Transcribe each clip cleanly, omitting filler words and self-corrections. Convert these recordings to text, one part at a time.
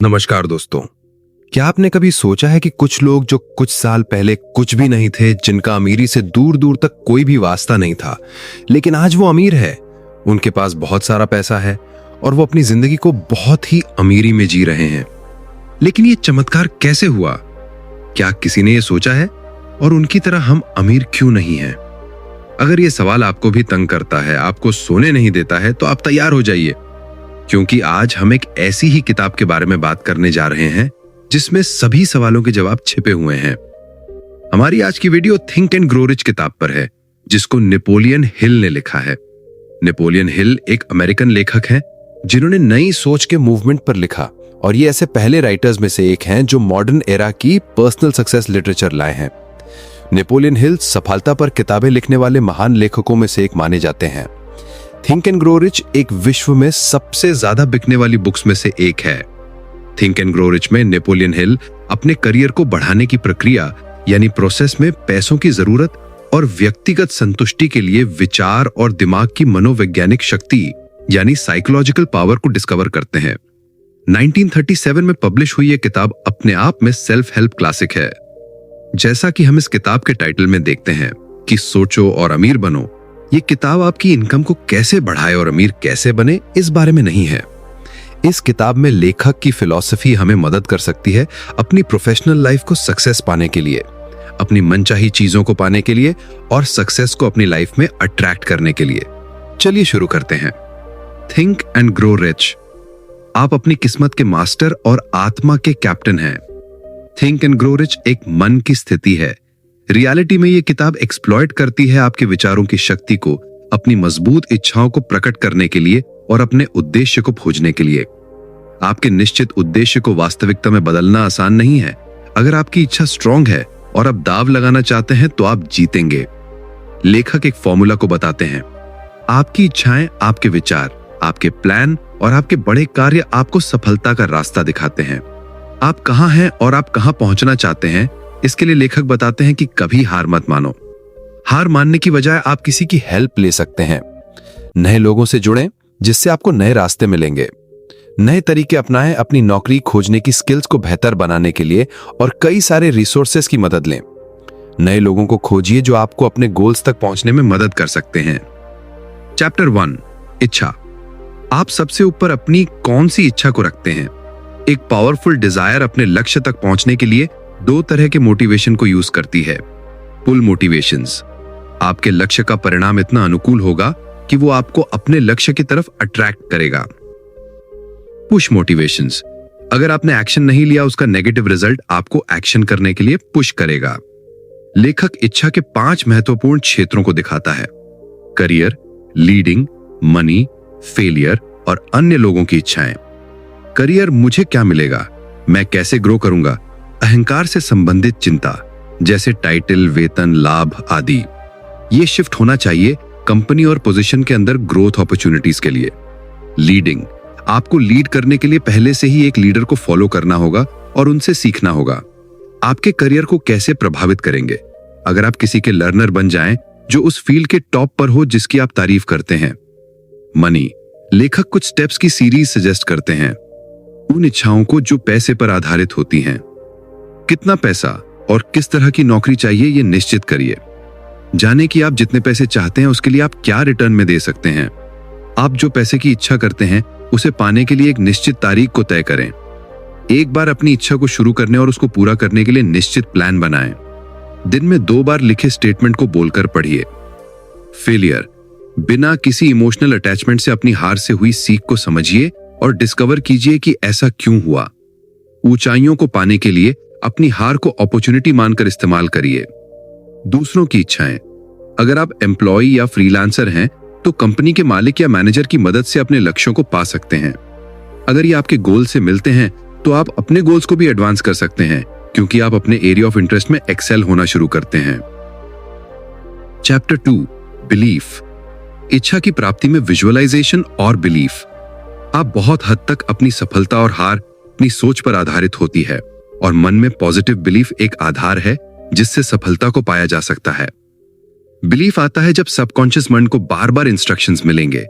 नमस्कार दोस्तों। क्या आपने कभी सोचा है कि कुछ लोग जो कुछ साल पहले कुछ भी नहीं थे, जिनका अमीरी से दूर दूर तक कोई भी वास्ता नहीं था, लेकिन आज वो अमीर है, उनके पास बहुत सारा पैसा है और वो अपनी जिंदगी को बहुत ही अमीरी में जी रहे हैं। लेकिन ये चमत्कार कैसे हुआ? क्या किसी ने ये सोचा है? और उनकी तरह हम अमीर क्यों नहीं हैं? अगर ये सवाल आपको भी तंग करता है, आपको सोने नहीं देता है, तो आप तैयार हो जाइए, क्योंकि आज हम एक ऐसी ही किताब के बारे में बात करने जा रहे हैं जिसमें सभी सवालों के जवाब छिपे हुए हैं। हमारी आज की video think and grow rich किताब पर है, जिसको नेपोलियन हिल ने लिखा है। नेपोलियन हिल एक अमेरिकन लेखक हैं जिन्होंने नई सोच के मूवमेंट पर लिखा, और ये ऐसे पहले राइटर्स में से एक हैं जो मॉडर्न एरा की पर्सनल सक्सेस लिटरेचर लाए हैं। नेपोलियन हिल सफलता पर किताबें लिखने वाले महान लेखकों में से एक माने जाते हैं। थिंक एंड ग्रो रिच एक विश्व में सबसे ज्यादा बिकने वाली बुक्स में से एक है। थिंक एंड ग्रो रिच में नेपोलियन हिल अपने करियर को बढ़ाने की प्रक्रिया यानी प्रोसेस में पैसों की जरूरत और व्यक्तिगत संतुष्टि के लिए विचार और दिमाग की मनोवैज्ञानिक शक्ति यानी साइकोलॉजिकल पावर को डिस्कवर करते हैं। 1937 में पब्लिश हुई यह किताब अपने आप में सेल्फ हेल्प क्लासिक है। जैसा कि हम इस किताब के टाइटल में देखते हैं कि सोचो और अमीर बनो, ये किताब आपकी इनकम को कैसे बढ़ाए और अमीर कैसे बने इस बारे में नहीं है। इस किताब में लेखक की फिलॉसफी हमें मदद कर सकती है अपनी प्रोफेशनल लाइफ को सक्सेस पाने के लिए, अपनी मनचाही चीजों को पाने के लिए और सक्सेस को अपनी लाइफ में अट्रैक्ट करने के लिए। चलिए शुरू करते हैं। Think and grow rich. आप अपनी किस्मत के मास्टर और आत्मा के कैप्टन हैं। थिंक एंड ग्रो रिच एक मन की स्थिति है। रियलिटी में यह किताब एक्सप्लॉइट करती है आपके विचारों की शक्ति को अपनी मजबूत इच्छाओं को प्रकट करने के लिए और अपने उद्देश्य को खोजने के लिए। आपके निश्चित उद्देश्य को वास्तविकता में बदलना आसान नहीं है। अगर आपकी इच्छा स्ट्रांग है और आप दाव लगाना चाहते हैं तो आप जीतेंगे। लेखक एक फॉर्मूला को बताते हैं। आपकी इच्छाएं, आपके विचार, आपके प्लान और आपके बड़े कार्य आपको सफलता का रास्ता दिखाते हैं। आप कहां हैं और आप कहां पहुंचना चाहते हैं, इसके लिए लेखक बताते हैं कि कभी हार मत मानो। हार मानने की बजाय आप किसी की हेल्प ले सकते हैं। नए लोगों से जुड़ें जिससे आपको नए रास्ते मिलेंगे। नए तरीके अपनाएं अपनी नौकरी खोजने की स्किल्स को बेहतर बनाने के लिए और कई सारे रिसोर्सेस की मदद लें। नए लोगों को खोजिए जो आपको अपने गोल्स तक पहुंचने में मदद कर सकते हैं। चैप्टर 1 इच्छा। आप सबसे ऊपर अपनी कौन सी इच्छा को रखते हैं? एक पावरफुल डिजायर अपने लक्ष्य तक पहुंचने के लिए दो तरह के मोटिवेशन को यूज करती है। पुल मोटिवेशंस। आपके लक्ष्य का परिणाम इतना अनुकूल होगा कि वो आपको अपने लक्ष्य की तरफ अट्रैक्ट करेगा। Push motivations. अगर आपने एक्शन नहीं लिया, उसका नेगेटिव रिजल्ट आपको एक्शन करने के लिए पुश करेगा। लेखक इच्छा के 5 महत्वपूर्ण क्षेत्रों को दिखाता है। करियर, लीडिंग, मनी, फेलियर और अन्य लोगों की इच्छाएं। करियर, मुझे क्या मिलेगा, मैं कैसे ग्रो करूंगा। अहंकार से संबंधित चिंता जैसे टाइटल, वेतन, लाभ आदि। ये शिफ्ट होना चाहिए कंपनी और पोजीशन के अंदर ग्रोथ अपॉर्चुनिटीज के लिए। लीडिंग। आपको लीड करने के लिए पहले से ही एक लीडर को फॉलो करना होगा और उनसे सीखना होगा। आपके करियर को कैसे प्रभावित करेंगे? अगर आप किसी के लर्नर बन जाएं जो उस फील्ड के टॉप पर हो जिसकी आप तारीफ करते हैं। मनी। लेखक कुछ स्टेप्स की सीरीज सजेस्ट करते हैं उन इच्छाओं को जो पैसे पर आधारित होती हैं। कितना पैसा और किस तरह की नौकरी चाहिए ये निश्चित करिए। जाने कि आप जितने पैसे चाहते हैं उसके लिए आप क्या रिटर्न में दे सकते हैं। आप जो पैसे की इच्छा करते हैं उसे पाने के लिए एक निश्चित तारीख को तय करें। एक बार अपनी इच्छा को शुरू करने और उसको पूरा करने के लिए निश्चित प्लान बनाएं। दिन में 2 बार लिखे स्टेटमेंट को बोलकर पढ़िए। फेलियर। बिना किसी इमोशनल अटैचमेंट से अपनी हार से हुई सीख को समझिए और डिस्कवर कीजिए कि ऐसा क्यों हुआ। ऊंचाइयों को पाने के लिए अपनी हार को अपॉर्चुनिटी मानकर इस्तेमाल करिए। दूसरों की इच्छाएं। अगर आप एम्प्लॉय या फ्रीलांसर हैं तो कंपनी के मालिक या मैनेजर की मदद से अपने लक्ष्यों को पा सकते हैं। अगर ये आपके गोल से मिलते हैं तो आप अपने गोल्स को भी एडवांस कर सकते हैं, क्योंकि आप अपने एरिया ऑफ इंटरेस्ट में एक्सेल होना शुरू करते हैं। Chapter 2 belief. इच्छा की प्राप्ति में विजुअलाइजेशन और बिलीफ। आप बहुत हद तक अपनी सफलता और हार अपनी सोच पर आधारित होती है, और मन में पॉजिटिव बिलीफ एक आधार है जिससे सफलता को पाया जा सकता है। बिलीफ आता है जब सबकॉन्शियस माइंड को बार बार इंस्ट्रक्शंस मिलेंगे।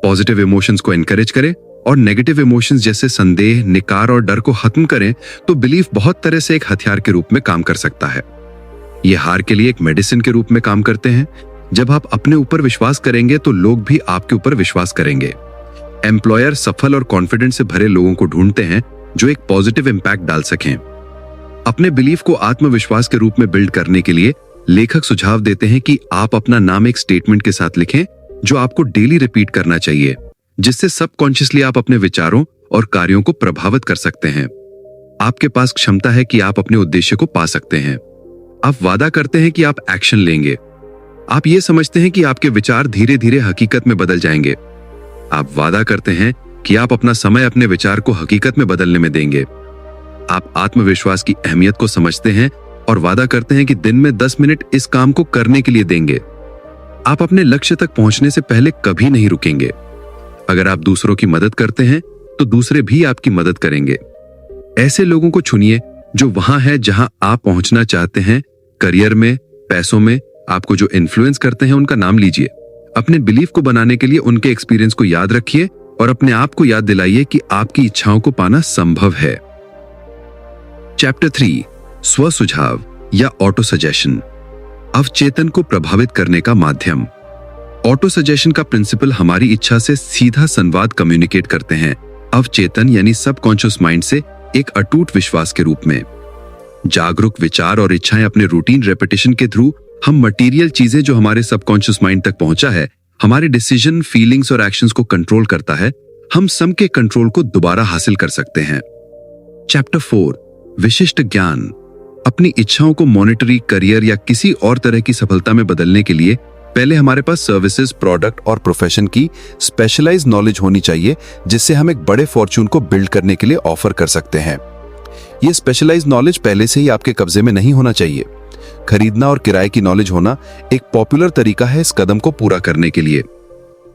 पॉजिटिव इमोशंस को एनकरेज करें और नेगेटिव इमोशंस जैसे संदेह, निकार और डर को खत्म करें तो बिलीफ बहुत तरह से एक हथियार के रूप में काम कर सकता है। ये हार के लिए एक मेडिसिन के रूप में काम करते हैं। जब आप अपने ऊपर विश्वास करेंगे तो लोग भी आपके ऊपर विश्वास करेंगे। एम्प्लॉयर सफल और कॉन्फिडेंस से भरे लोगों को ढूंढते हैं जो एक पॉजिटिव इंपैक्ट डाल सकें। अपने बिलीफ को आत्मविश्वास के रूप में बिल्ड करने के लिए लेखक सुझाव देते हैं कि आप अपना नाम एक स्टेटमेंट के साथ लिखें जो आपको डेली रिपीट करना चाहिए, जिससे सबकॉन्शियसली आप अपने विचारों और कार्यों को प्रभावित कर सकते हैं। आपके पास क्षमता है कि आप अपने उद्देश्य को पा सकते हैं। आप वादा करते हैं कि आप एक्शन लेंगे। आप ये समझते हैं कि आपके विचार धीरे धीरे हकीकत में बदल जाएंगे। आप वादा करते हैं कि आप अपना समय अपने विचार को हकीकत में बदलने में देंगे। आप आत्मविश्वास की अहमियत को समझते हैं और वादा करते हैं कि दिन में 10 मिनट इस काम को करने के लिए देंगे। आप अपने लक्ष्य तक पहुंचने से पहले कभी नहीं रुकेंगे। अगर आप दूसरों की मदद करते हैं तो दूसरे भी आपकी मदद करेंगे। ऐसे लोगों को चुनिए जो वहां है जहां आप पहुंचना चाहते हैं। करियर में, पैसों में आपको जो इन्फ्लुएंस करते हैं उनका नाम लीजिए। अपने बिलीफ को बनाने के लिए उनके एक्सपीरियंस को याद रखिए और अपने आप को याद दिलाइए कि आपकी इच्छाओं को पाना संभव है। चैप्टर 3, स्व सुझाव या ऑटो सजेशन, अवचेतन को प्रभावित करने का माध्यम। ऑटो सजेशन का प्रिंसिपल हमारी इच्छा से सीधा संवाद कम्युनिकेट करते हैं, अवचेतन यानी सबकॉन्शियस माइंड से एक अटूट विश्वास के रूप में। जागरूक विचार और इच्छाएं अपने रूटीन रेपिटेशन के थ्रू हम मटेरियल चीजें जो हमारे सबकॉन्शियस माइंड तक पहुंचा है, हमारे डिसीजन, फीलिंग्स और एक्शंस को कंट्रोल करता है। हम सम के कंट्रोल को दोबारा हासिल कर सकते हैं। चैप्टर 4, विशिष्ट ज्ञान, अपनी इच्छाओं को मॉनेटरी, करियर या किसी और तरह की सफलता में बदलने के लिए पहले हमारे पास सर्विसेज, प्रोडक्ट और प्रोफेशन की स्पेशलाइज्ड नॉलेज होनी चाहिए, जिससे हम एक बड़े फॉर्च्यून को बिल्ड करने के लिए ऑफर कर सकते हैं। यह स्पेशलाइज्ड नॉलेज पहले से ही आपके कब्जे में नहीं होना चाहिए। खरीदना और किराए की नॉलेज होना एक पॉपुलर तरीका है इस कदम को पूरा करने के लिए।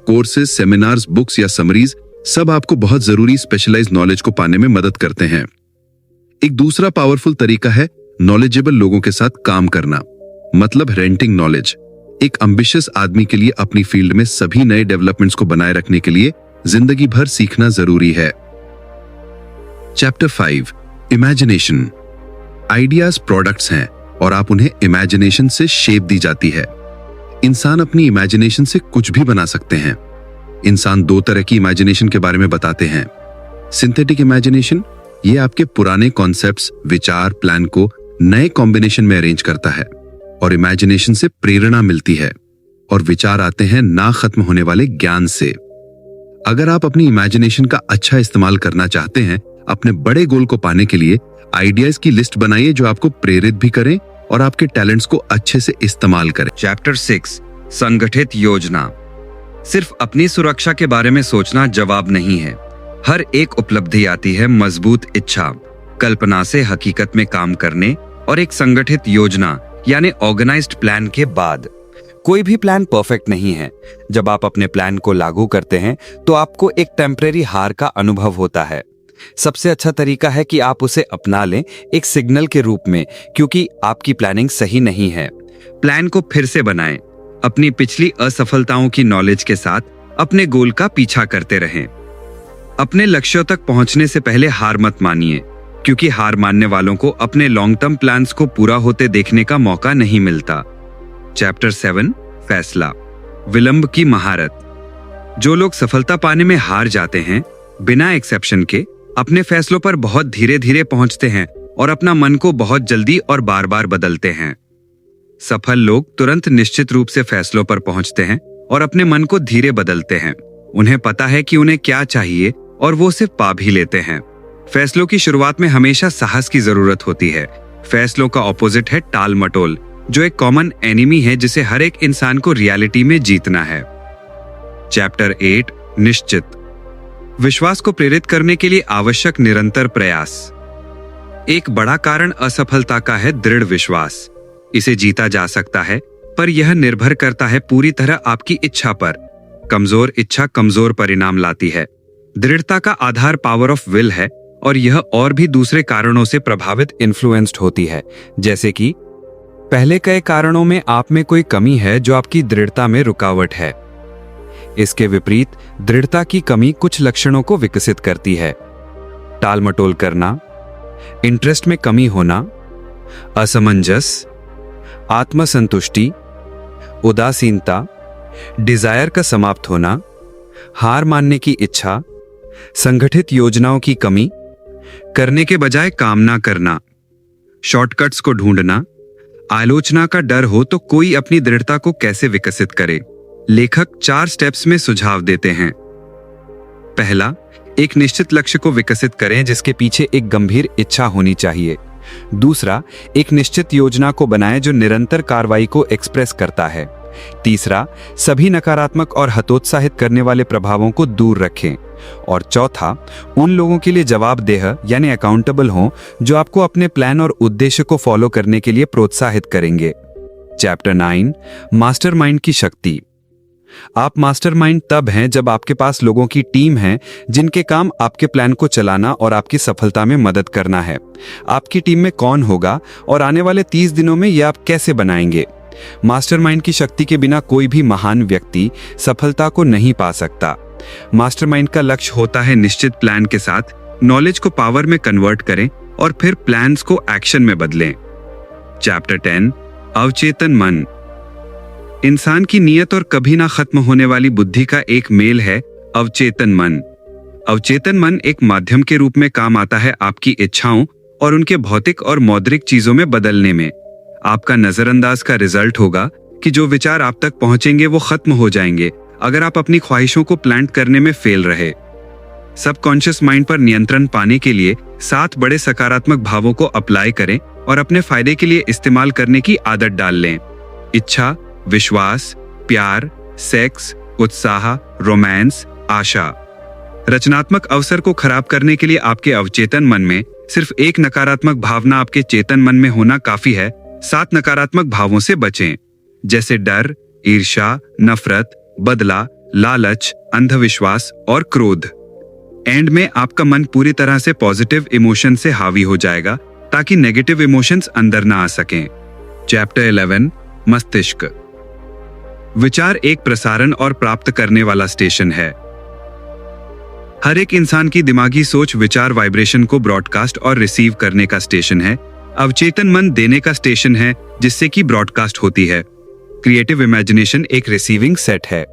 कोर्सेज, सेमिनार्स, बुक्स या समरीज सब आपको बहुत जरूरी स्पेशलाइज्ड नॉलेज को पाने में मदद करते हैं। एक दूसरा पावरफुल तरीका है नॉलेजेबल लोगों के साथ काम करना, मतलब रेंटिंग नॉलेज। एक एम्बिशियस आदमी के लिए अपनी फील्ड में सभी नए डेवलपमेंट्स को बनाए रखने के लिए जिंदगी भर सीखना जरूरी है। चैप्टर 5, इमेजिनेशन, आइडियाज प्रोडक्ट्स हैं और आप उन्हें इमेजिनेशन से शेप दी जाती है। इंसान अपनी इमेजिनेशन से कुछ भी बना सकते हैं। इंसान 2 तरह की इमेजिनेशन के बारे में बताते हैं। सिंथेटिक इमेजिनेशन, ये आपके पुराने कॉन्सेप्ट्स, विचार, प्लान को नए कॉम्बिनेशन में अरेंज करता है और इमेजिनेशन से प्रेरणा मिलती है और विचार आते हैं ना खत्म होने वाले ज्ञान से। अगर आप अपनी इमेजिनेशन का अच्छा इस्तेमाल करना चाहते हैं, अपने बड़े गोल को पाने के लिए आइडियाज की लिस्ट बनाइए जो आपको प्रेरित भी करें और आपके टैलेंट्स को अच्छे से इस्तेमाल करें। चैप्टर 6, संगठित योजना। सिर्फ अपनी सुरक्षा के बारे में सोचना जवाब नहीं है। हर एक उपलब्धि आती है मजबूत इच्छा, कल्पना से हकीकत में काम करने और एक संगठित योजना यानी ऑर्गेनाइज्ड प्लान के बाद। कोई भी प्लान परफेक्ट नहीं है। जब आप अपने प्लान को लागू करते हैं तो आपको एक टेम्परेरी हार का अनुभव होता है। सबसे अच्छा तरीका है कि आप उसे अपना लें एक सिग्नल के रूप में, क्योंकि आपकी प्लानिंग सही नहीं है। प्लान को फिर से बनाएं। अपनी पिछली असफलताओं की नॉलेज के साथ अपने गोल का पीछा करते रहें। अपने लक्ष्यों तक पहुंचने से पहले हार मत मानिए, क्योंकि हार मानने वालों को अपने लॉन्ग टर्म प्लान्स को पूरा होते देखने का मौका नहीं मिलता। चैप्टर 7, फैसला, विलंब की महारत। जो लोग सफलता पाने में हार जाते हैं, बिना एक्सेप्शन के अपने फैसलों पर बहुत धीरे धीरे पहुंचते हैं और अपना मन को बहुत जल्दी और बार बार बदलते हैं। सफल लोग तुरंत निश्चित रूप से फैसलों पर पहुंचते हैं और अपने मन को धीरे बदलते हैं। उन्हें पता है कि उन्हें क्या चाहिए और वो सिर्फ पा भी लेते हैं। फैसलों की शुरुआत में हमेशा साहस की जरूरत होती है। फैसलों का ऑपोजिट है टाल मटोल, जो एक कॉमन एनिमी है जिसे हर एक इंसान को रियलिटी में जीतना है। चैप्टर 8, निश्चित, विश्वास को प्रेरित करने के लिए आवश्यक निरंतर प्रयास। एक बड़ा कारण असफलता का है दृढ़ विश्वास। इसे जीता जा सकता है, पर यह निर्भर करता है पूरी तरह आपकी इच्छा पर। कमजोर इच्छा कमजोर परिणाम लाती है। दृढ़ता का आधार पावर ऑफ विल है और यह और भी दूसरे कारणों से प्रभावित इन्फ्लुएंस्ड होती है, जैसे कि पहले कई कारणों में आप में कोई कमी है जो आपकी दृढ़ता में रुकावट है। इसके विपरीत दृढ़ता की कमी कुछ लक्षणों को विकसित करती है। टालमटोल करना, इंटरेस्ट में कमी होना, असमंजस, आत्मसंतुष्टि, उदासीनता, डिजायर का समाप्त होना, हार मानने की इच्छा, संगठित योजनाओं की कमी, करने के बजाय काम ना करना, शॉर्टकट्स को ढूंढना, आलोचना का डर हो तो कोई अपनी दृढ़ता को कैसे विकसित करे। लेखक 4 स्टेप्स में सुझाव देते हैं। पहला, एक निश्चित लक्ष्य को विकसित करें जिसके पीछे एक गंभीर इच्छा होनी चाहिए। दूसरा, एक निश्चित योजना को बनाएं जो निरंतर कार्रवाई को एक्सप्रेस करता है। तीसरा, सभी नकारात्मक और हतोत्साहित करने वाले प्रभावों को दूर रखें। और चौथा, उन लोगों के लिए जवाबदेह यानी अकाउंटेबल हों जो आपको अपने प्लान और उद्देश्य को फॉलो करने के लिए प्रोत्साहित करेंगे। चैप्टर 9, मास्टरमाइंड की शक्ति। आप मास्टरमाइंड तब हैं जब आपके पास लोगों की टीम है जिनके काम आपके प्लान को चलाना और आपकी सफलता में मदद करना है। आपकी टीम में कौन होगा और आने वाले 30 दिनों में यह आप कैसे बनाएंगे। मास्टरमाइंड की शक्ति के बिना कोई भी महान व्यक्ति सफलता को नहीं पा सकता। मास्टरमाइंड का लक्ष्य होता है निश्चित प्लान के साथ नॉलेज को पावर में कन्वर्ट करें और फिर प्लान्स को एक्शन में बदलें। चैप्टर 10, अवचेतन मन। इंसान की नीयत और कभी ना खत्म होने वाली बुद्धि का एक मेल है अवचेतन मन। अवचेतन मन एक माध्यम के रूप में काम आता है आपकी इच्छाओं और उनके भौतिक और मौद्रिक चीजों में बदलने में। आपका नजरअंदाज का रिजल्ट होगा कि जो विचार आप तक पहुंचेंगे वो खत्म हो जाएंगे अगर आप अपनी ख्वाहिशों को प्लांट करने में फेल रहे। सबकॉन्शियस माइंड पर नियंत्रण पाने के लिए 7 बड़े सकारात्मक भावों को अप्लाई करें और अपने फायदे के लिए इस्तेमाल करने की आदत डाल लें। इच्छा, विश्वास, प्यार, सेक्स, उत्साह, रोमांस, आशा। रचनात्मक अवसर को खराब करने के लिए आपके अवचेतन मन में सिर्फ एक नकारात्मक भावना आपके चेतन मन में होना काफी है। 7 नकारात्मक भावों से बचें, जैसे डर, ईर्ष्या, नफरत, बदला, लालच, अंधविश्वास और क्रोध। एंड में आपका मन पूरी तरह से पॉजिटिव इमोशन से हावी हो जाएगा ताकि नेगेटिव इमोशंस अंदर ना आ सकें। चैप्टर 11, मस्तिष्क। विचार एक प्रसारण और प्राप्त करने वाला स्टेशन है। हर एक इंसान की दिमागी सोच विचार वाइब्रेशन को ब्रॉडकास्ट और रिसीव करने का स्टेशन है। अवचेतन मन देने का स्टेशन है जिससे कि ब्रॉडकास्ट होती है। क्रिएटिव इमेजिनेशन एक रिसीविंग सेट है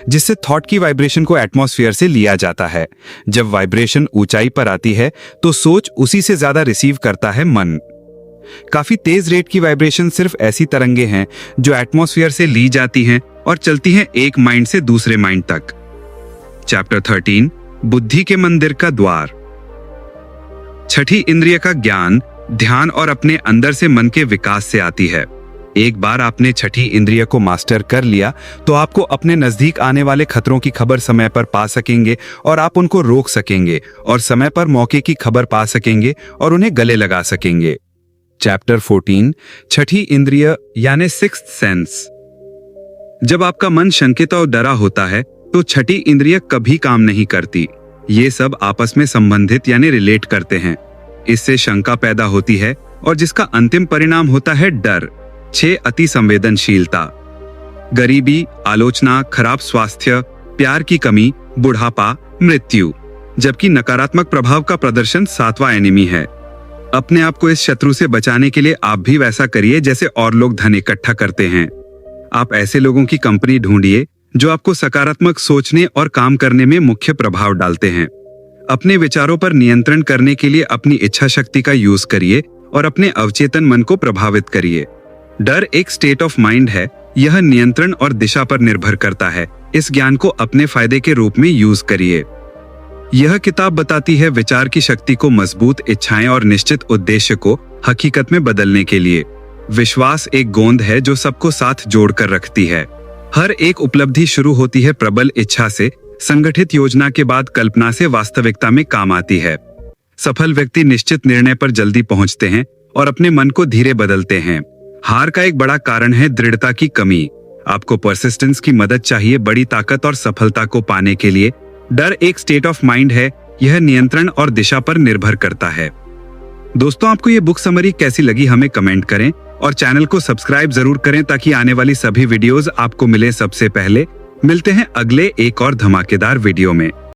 जिससे थॉट की वाइब्रेशन को एटमॉस्फेयर से लिया जाता है। जब वाइब्रेशन ऊंचाई पर आती है तो सोच उसी से ज्यादा रिसीव करता है मन। काफी तेज रेट की वाइब्रेशन सिर्फ ऐसी तरंगे हैं जो एटमॉस्फेयर से ली जाती हैं और चलती हैं एक माइंड से दूसरे माइंड तक। चैप्टर 13, बुद्धि के मंदिर का द्वार। छठी इंद्रिय का ज्ञान, ध्यान और अपने अंदर से मन के विकास से आती है। एक बार आपने छठी इंद्रिय को मास्टर कर लिया तो आपको अपने नजदीक आने वाले खतरों की खबर समय पर पा सकेंगे और आप उनको रोक सकेंगे और समय पर मौके की खबर पा सकेंगे और उन्हें गले लगा सकेंगे। चैप्टर 14, छठी इंद्रिय यानी सिक्स्थ सेंस। जब आपका मन शंकित और डरा होता है तो छठी इंद्रिय कभी काम नहीं करती। ये सब आपस में संबंधित यानी रिलेट करते हैं। इससे शंका पैदा होती है और जिसका अंतिम परिणाम होता है डर। 6 अति संवेदनशीलता, गरीबी, आलोचना, खराब स्वास्थ्य, प्यार की कमी, बुढ़ापा, मृत्यु। जबकि नकारात्मक प्रभाव का प्रदर्शन 7वां एनिमी है। अपने आप को इस शत्रु से बचाने के लिए आप भी वैसा करिए जैसे और लोग धन इकट्ठा करते हैं। आप ऐसे लोगों की कंपनी ढूंढिए जो आपको सकारात्मक सोचने और काम करने में मुख्य प्रभाव डालते हैं। अपने विचारों पर नियंत्रण करने के लिए अपनी इच्छा शक्ति का यूज करिए और अपने अवचेतन मन को प्रभावित करिए। डर एक स्टेट ऑफ माइंड है। यह नियंत्रण और दिशा पर निर्भर करता है। इस ज्ञान को अपने फायदे के रूप में यूज करिए। यह किताब बताती है विचार की शक्ति को मजबूत इच्छाएं और निश्चित उद्देश्य को हकीकत में बदलने के लिए। विश्वास एक गोंद है जो सबको साथ जोड़कर रखती है। हर एक उपलब्धि शुरू होती है प्रबल इच्छा से, संगठित योजना के बाद कल्पना से वास्तविकता में काम आती है। सफल व्यक्ति निश्चित निर्णय पर जल्दी पहुंचते हैं और अपने मन को धीरे बदलते हैं। हार का एक बड़ा कारण है दृढ़ता की कमी। आपको परसिस्टेंस की मदद चाहिए बड़ी ताकत और सफलता को पाने के लिए। डर एक स्टेट ऑफ माइंड है। यह नियंत्रण और दिशा पर निर्भर करता है। दोस्तों, आपको ये बुक समरी कैसी लगी हमें कमेंट करें और चैनल को सब्सक्राइब जरूर करें ताकि आने वाली सभी वीडियोस आपको मिले सबसे पहले। मिलते हैं अगले एक और धमाकेदार वीडियो में।